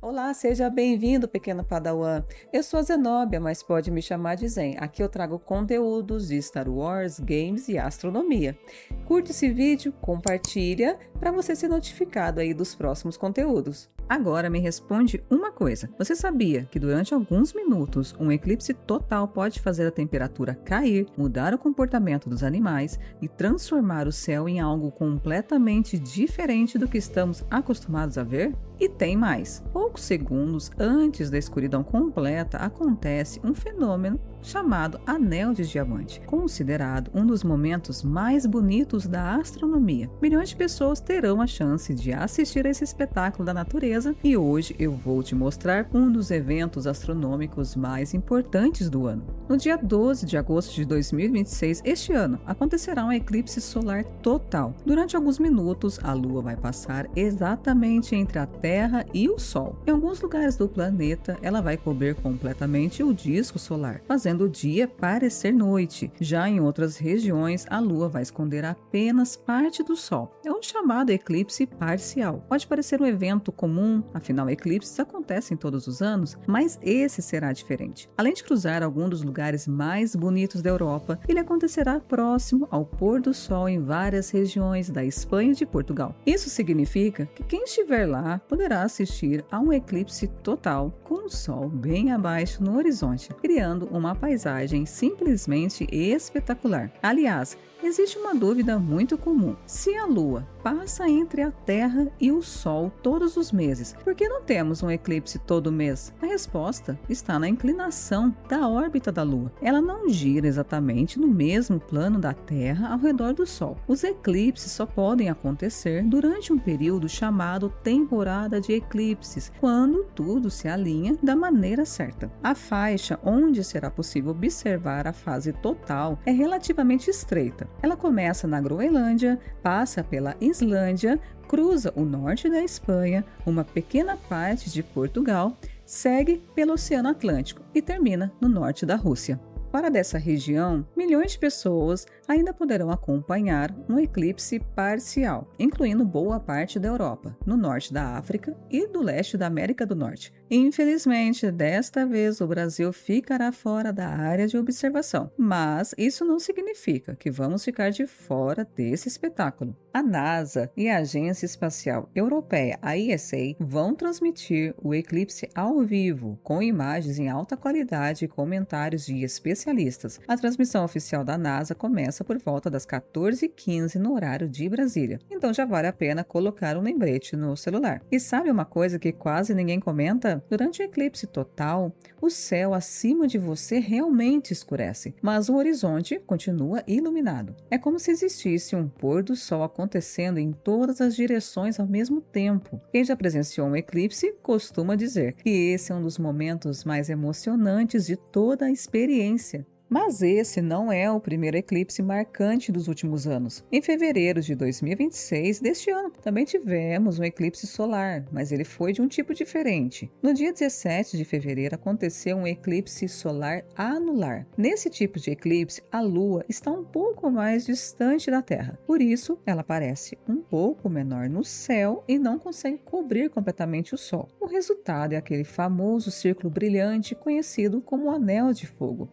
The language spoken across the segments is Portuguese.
Olá, seja bem-vindo, pequeno Padawan. Eu sou a Zenóbia, mas pode me chamar de Zen. Aqui eu trago conteúdos de Star Wars, games e astronomia. Curte esse vídeo, compartilha para você ser notificado aí dos próximos conteúdos. Agora me responde uma coisa. Você sabia que durante alguns minutos um eclipse total pode fazer a temperatura cair, mudar o comportamento dos animais e transformar o céu em algo completamente diferente do que estamos acostumados a ver? E tem mais. Poucos segundos antes da escuridão completa acontece um fenômeno chamado Anel de Diamante, considerado um dos momentos mais bonitos da astronomia. Milhões de pessoas terão a chance de assistir a esse espetáculo da natureza e hoje eu vou te mostrar um dos eventos astronômicos mais importantes do ano. No dia 12 de agosto de 2026, este ano, acontecerá um eclipse solar total. Durante alguns minutos, a Lua vai passar exatamente entre a Terra e o Sol. Em alguns lugares do planeta, ela vai cobrir completamente o disco solar, fazendo o dia parecer noite. Já em outras regiões, a Lua vai esconder apenas parte do Sol. É o chamado eclipse parcial. Pode parecer um evento comum, afinal eclipses acontecem todos os anos, mas esse será diferente. Além de cruzar algum dos lugares mais bonitos da Europa, ele acontecerá próximo ao pôr do sol em várias regiões da Espanha e de Portugal. Isso significa que quem estiver lá poderá assistir a um eclipse total com o sol bem abaixo no horizonte, criando uma paisagem simplesmente espetacular. Aliás, existe uma dúvida muito comum. Se a Lua passa entre a Terra e o Sol todos os meses, por que não temos um eclipse todo mês? A resposta está na inclinação da órbita da Lua. Ela não gira exatamente no mesmo plano da Terra ao redor do Sol. Os eclipses só podem acontecer durante um período chamado temporada de eclipses, quando tudo se alinha da maneira certa. A faixa onde será possível observar a fase total é relativamente estreita. Ela começa na Groenlândia, passa pela Islândia, cruza o norte da Espanha, uma pequena parte de Portugal, segue pelo Oceano Atlântico e termina no norte da Rússia. Fora dessa região, milhões de pessoas ainda poderão acompanhar um eclipse parcial, incluindo boa parte da Europa, no norte da África e do leste da América do Norte. Infelizmente, desta vez o Brasil ficará fora da área de observação, mas isso não significa que vamos ficar de fora desse espetáculo. A NASA e a Agência Espacial Europeia, a ESA, vão transmitir o eclipse ao vivo, com imagens em alta qualidade e comentários de especialistas. A transmissão oficial da NASA começa por volta das 14h15 no horário de Brasília, então já vale a pena colocar um lembrete no celular. E sabe uma coisa que quase ninguém comenta? Durante o eclipse total, o céu acima de você realmente escurece, mas o horizonte continua iluminado. É como se existisse um pôr do sol acontecendo em todas as direções ao mesmo tempo. Quem já presenciou um eclipse costuma dizer que esse é um dos momentos mais emocionantes de toda a experiência. Mas esse não é o primeiro eclipse marcante dos últimos anos. Em fevereiro de 2026 deste ano, também tivemos um eclipse solar, mas ele foi de um tipo diferente. No dia 17 de fevereiro aconteceu um eclipse solar anular. Nesse tipo de eclipse, a Lua está um pouco mais distante da Terra. Por isso, ela parece um pouco menor no céu e não consegue cobrir completamente o Sol. O resultado é aquele famoso círculo brilhante conhecido como Anel de Fogo.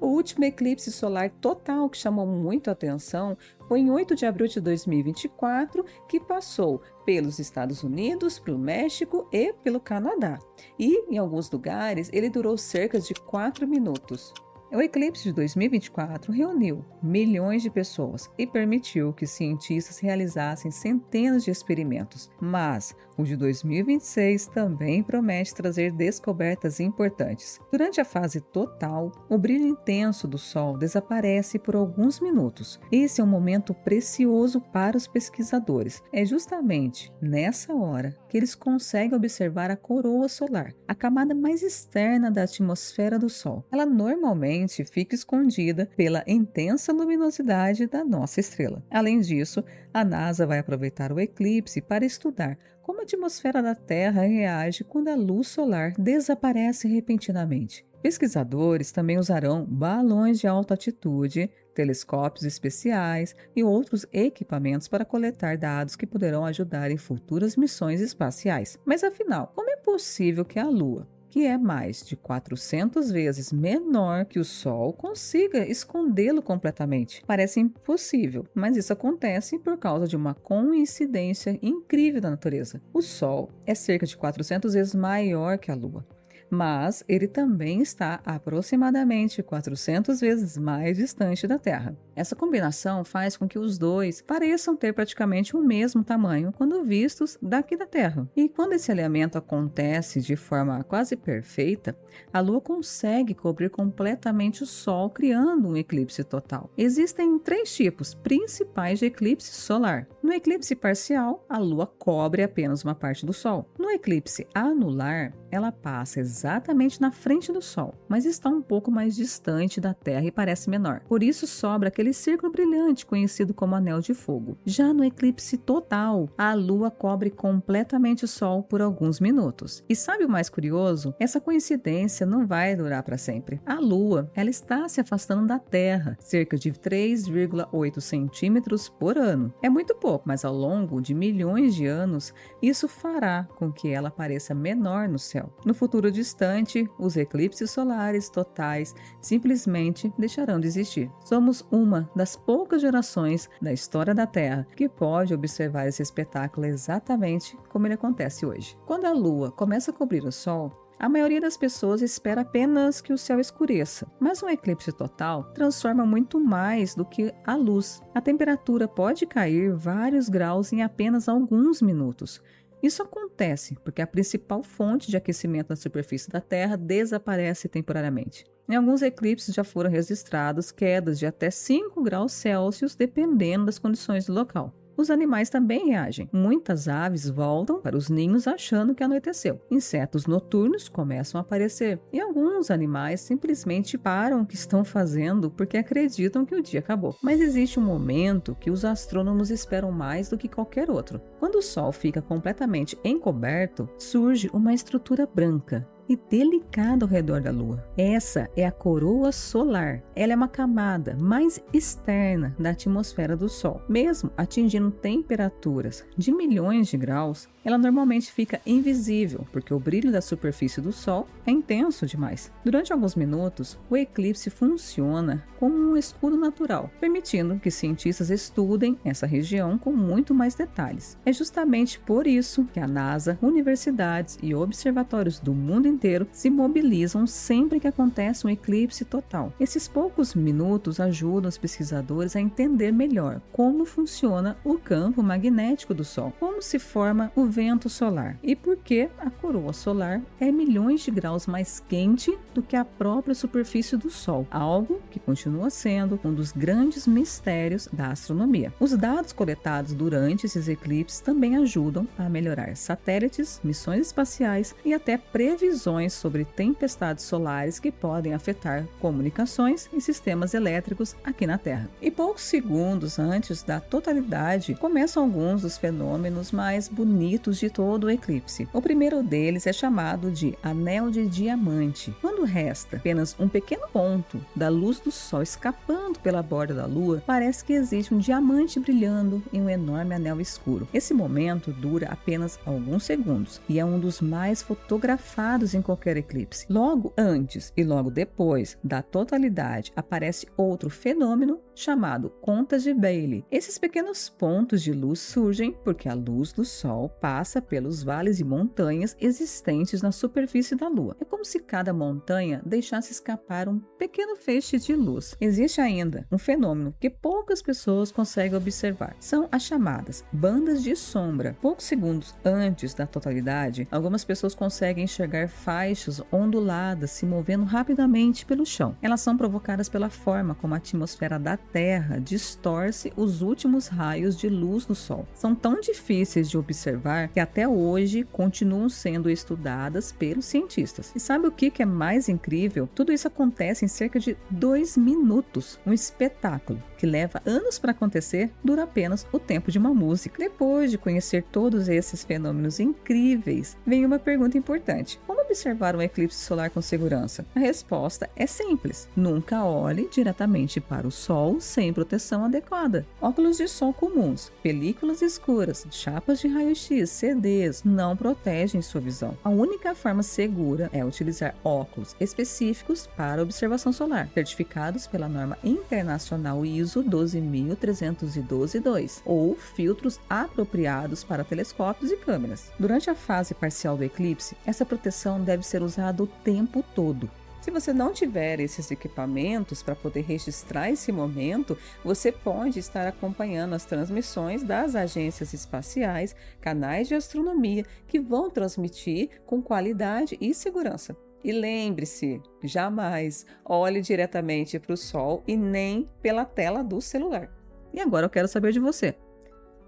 O último eclipse solar total que chamou muito a atenção foi em 8 de abril de 2024, que passou pelos Estados Unidos, pelo México e pelo Canadá. E, em alguns lugares, ele durou cerca de 4 minutos. O eclipse de 2024 reuniu milhões de pessoas e permitiu que cientistas realizassem centenas de experimentos, mas o de 2026 também promete trazer descobertas importantes. Durante a fase total, o brilho intenso do Sol desaparece por alguns minutos. Esse é um momento precioso para os pesquisadores. É justamente nessa hora que eles conseguem observar a coroa solar, a camada mais externa da atmosfera do Sol. Ela normalmente fica escondida pela intensa luminosidade da nossa estrela. Além disso, a NASA vai aproveitar o eclipse para estudar como a atmosfera da Terra reage quando a luz solar desaparece repentinamente. Pesquisadores também usarão balões de alta altitude, telescópios especiais e outros equipamentos para coletar dados que poderão ajudar em futuras missões espaciais. Mas afinal, como é possível que a Lua, que é mais de 400 vezes menor que o Sol, consiga escondê-lo completamente? Parece impossível, mas isso acontece por causa de uma coincidência incrível da natureza. O Sol é cerca de 400 vezes maior que a Lua, mas ele também está aproximadamente 400 vezes mais distante da Terra. Essa combinação faz com que os dois pareçam ter praticamente o mesmo tamanho quando vistos daqui da Terra. E quando esse alinhamento acontece de forma quase perfeita, a Lua consegue cobrir completamente o Sol, criando um eclipse total. Existem 3 tipos principais de eclipse solar. No eclipse parcial, a Lua cobre apenas uma parte do Sol. No eclipse anular, ela passa exatamente na frente do Sol, mas está um pouco mais distante da Terra e parece menor. Por isso sobra aquele círculo brilhante conhecido como anel de fogo. Já no eclipse total, a Lua cobre completamente o Sol por alguns minutos. E sabe o mais curioso? Essa coincidência não vai durar para sempre. A Lua, ela está se afastando da Terra, cerca de 3,8 centímetros por ano. É muito pouco, mas ao longo de milhões de anos, isso fará com que ela pareça menor no céu. No futuro distante, os eclipses solares totais simplesmente deixarão de existir. Somos uma das poucas gerações da história da Terra que pode observar esse espetáculo exatamente como ele acontece hoje. Quando a Lua começa a cobrir o Sol, a maioria das pessoas espera apenas que o céu escureça, mas um eclipse total transforma muito mais do que a luz. A temperatura pode cair vários graus em apenas alguns minutos. Isso acontece porque a principal fonte de aquecimento na superfície da Terra desaparece temporariamente. Em alguns eclipses já foram registrados quedas de até 5 graus Celsius, dependendo das condições do local. Os animais também reagem. Muitas aves voltam para os ninhos achando que anoiteceu. Insetos noturnos começam a aparecer. E alguns animais simplesmente param o que estão fazendo porque acreditam que o dia acabou. Mas existe um momento que os astrônomos esperam mais do que qualquer outro. Quando o Sol fica completamente encoberto, surge uma estrutura branca e delicada ao redor da Lua. Essa é a coroa solar. Ela é uma camada mais externa da atmosfera do Sol. Mesmo atingindo temperaturas de milhões de graus, ela normalmente fica invisível, porque o brilho da superfície do Sol é intenso demais. Durante alguns minutos, o eclipse funciona como um escudo natural, permitindo que cientistas estudem essa região com muito mais detalhes. É justamente por isso que a NASA, universidades e observatórios do mundo inteiro se mobilizam sempre que acontece um eclipse total. Esses poucos minutos ajudam os pesquisadores a entender melhor como funciona o campo magnético do Sol, como se forma o vento solar e por que a coroa solar é milhões de graus mais quente do que a própria superfície do Sol, algo que continua sendo um dos grandes mistérios da astronomia. Os dados coletados durante esses eclipses também ajudam a melhorar satélites, missões espaciais e até previsões sobre tempestades solares que podem afetar comunicações e sistemas elétricos aqui na Terra. E poucos segundos antes da totalidade, começam alguns dos fenômenos mais bonitos de todo o eclipse. O primeiro deles é chamado de anel de diamante. Quando resta apenas um pequeno ponto da luz do Sol escapando pela borda da Lua, parece que existe um diamante brilhando em um enorme anel escuro. Esse momento dura apenas alguns segundos e é um dos mais fotografados em qualquer eclipse. Logo antes e logo depois da totalidade aparece outro fenômeno chamado contas de Bailey. Esses pequenos pontos de luz surgem porque a luz do Sol passa pelos vales e montanhas existentes na superfície da Lua. É como se cada montanha deixasse escapar um pequeno feixe de luz. Existe ainda um fenômeno que poucas pessoas conseguem observar. São as chamadas bandas de sombra. Poucos segundos antes da totalidade, algumas pessoas conseguem enxergar faixas onduladas se movendo rapidamente pelo chão. Elas são provocadas pela forma como a atmosfera da Terra distorce os últimos raios de luz do Sol. São tão difíceis de observar que até hoje continuam sendo estudadas pelos cientistas. E sabe o que é mais mais incrível, tudo isso acontece em cerca de 2 minutos. Um espetáculo que leva anos para acontecer dura apenas o tempo de uma música. Depois de conhecer todos esses fenômenos incríveis, vem uma pergunta importante: como observar um eclipse solar com segurança? A resposta é simples: nunca olhe diretamente para o Sol sem proteção adequada. Óculos de sol comuns, películas escuras, chapas de raio-x, CDs não protegem sua visão. A única forma segura é utilizar óculos específicos para observação solar, certificados pela norma internacional ISO 12312-2 ou filtros apropriados para telescópios e câmeras. Durante a fase parcial do eclipse, essa proteção deve ser usada o tempo todo. Se você não tiver esses equipamentos para poder registrar esse momento, você pode estar acompanhando as transmissões das agências espaciais, canais de astronomia que vão transmitir com qualidade e segurança. E lembre-se, jamais olhe diretamente para o Sol e nem pela tela do celular. E agora eu quero saber de você.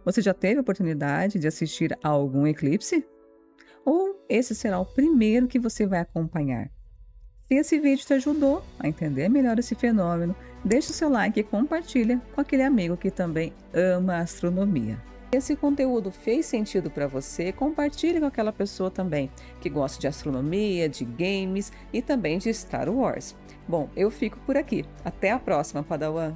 Você já teve a oportunidade de assistir a algum eclipse? Ou esse será o primeiro que você vai acompanhar? Se esse vídeo te ajudou a entender melhor esse fenômeno, deixe o seu like e compartilha com aquele amigo que também ama astronomia. Se esse conteúdo fez sentido para você, compartilhe com aquela pessoa também que gosta de astronomia, de games e também de Star Wars. Bom, eu fico por aqui. Até a próxima, Padawan!